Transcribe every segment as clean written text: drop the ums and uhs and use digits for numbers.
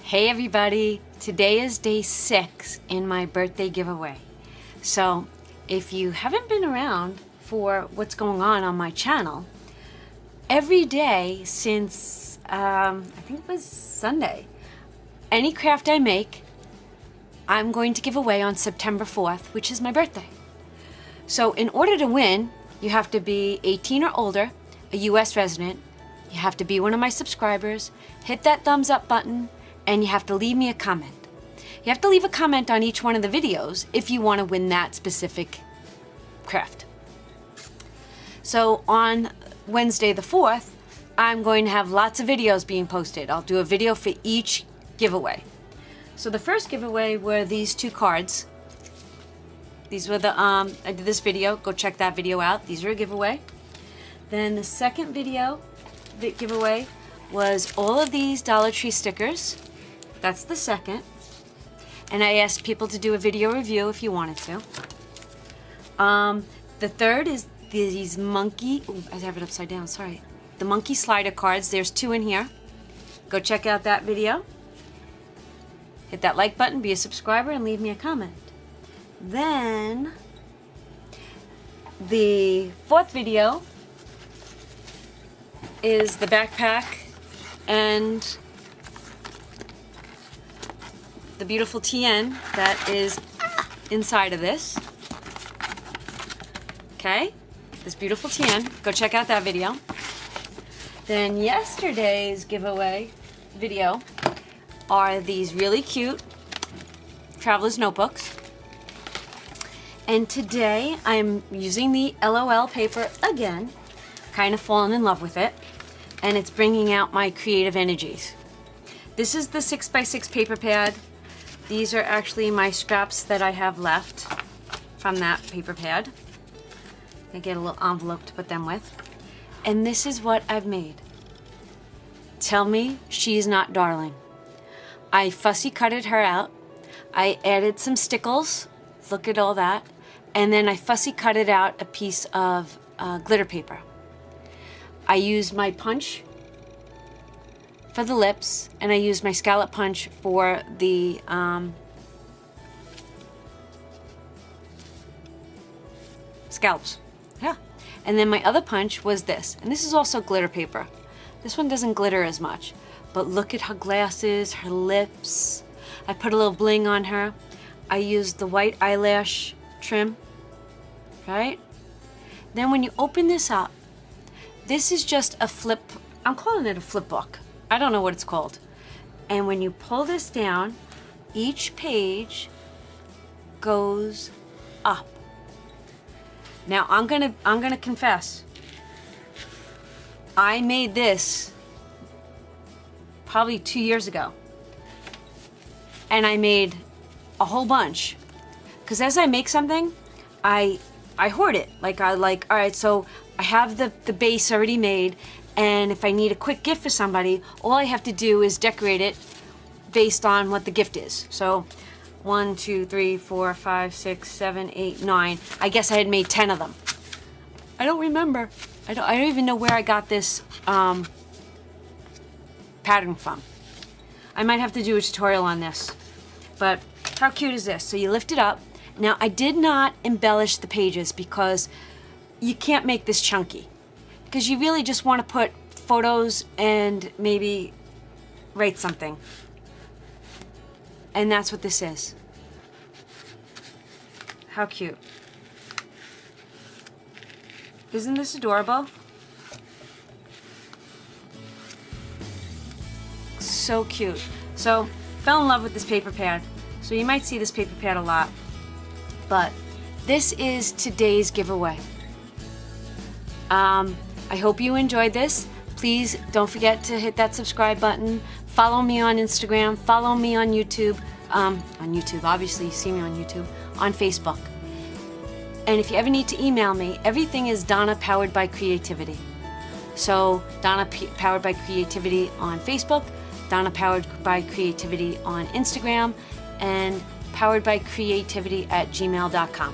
Hey everybody, today is day 6 in my birthday giveaway. So if you haven't been around for what's going on my channel, every day since I think it was Sunday, any craft I make, I'm going to give away on September 4th, which is my birthday. So in order to win, you have to be 18 or older, a US resident, you have to be one of my subscribers, hit that thumbs up button, and you have to leave me a comment. You have to leave a comment on each one of the videos if you want to win that specific craft. So on Wednesday the 4th, I'm going to have lots of videos being posted. I'll do a video for each giveaway. So the first giveaway were these 2 cards. These were the, I did this video, go check that video out. These are a giveaway. Then the second video giveaway was all of these Dollar Tree stickers. That's the second. And I asked people to do a video review if you wanted to. The third is these monkey, ooh, I have it upside down, sorry. The monkey slider cards, there's 2 in here. Go check out that video. Hit that like button, be a subscriber, and leave me a comment. Then, the 4th video is the backpack and the beautiful TN that is inside of this. Okay, this beautiful TN. Go check out that video. Then yesterday's giveaway video are these really cute traveler's notebooks. And today I'm using the LOL paper again, kind of fallen in love with it, and it's bringing out my creative energies. This is the 6x6 paper pad. These are actually my scraps that I have left from that paper pad. I get a little envelope to put them with. And this is what I've made. Tell me she's not darling. I fussy cutted her out. I added some stickles. Look at all that. And then I fussy cutted out a piece of glitter paper. I used my punch for the lips, and I used my scallop punch for the scallops. Yeah. And then my other punch was this, and this is also glitter paper. This one doesn't glitter as much, but look at her glasses, her lips. I put a little bling on her. I used the white eyelash trim, right? Then when you open this up, this is just a flip, I'm calling it a flip book. I don't know what it's called. And when you pull this down, each page goes up. Now I'm gonna confess, I made this probably 2 years ago. And I made a whole bunch. Because as I make something, I hoard it. All right, so I have the base already made, and if I need a quick gift for somebody, all I have to do is decorate it based on what the gift is. So 1, 2, 3, 4, 5, 6, 7, 8, 9. I guess I had made 10 of them. I don't remember. I don't even know where I got this pattern from. I might have to do a tutorial on this. But how cute is this? So you lift it up. Now I did not embellish the pages because you can't make this chunky. Because you really just want to put photos and maybe write something. And that's what this is. How cute. Isn't this adorable? So cute. So, fell in love with this paper pad. So you might see this paper pad a lot. But this is today's giveaway. I hope you enjoyed this. Please don't forget to hit that subscribe button. Follow me on Instagram. Follow me on YouTube. Obviously you see me on YouTube. On Facebook. And if you ever need to email me, everything is Donna Powered by Creativity. So Donna Powered by Creativity on Facebook, Donna Powered by Creativity on Instagram, and poweredbycreativity@gmail.com.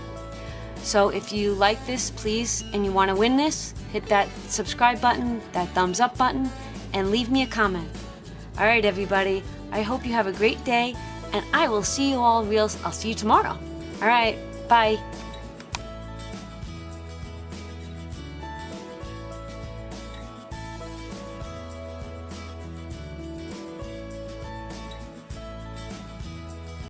So if you like this, please, and you want to win this, hit that subscribe button, that thumbs up button, and leave me a comment. All right, everybody, I hope you have a great day, and I will see you all I'll see you tomorrow. All right, bye.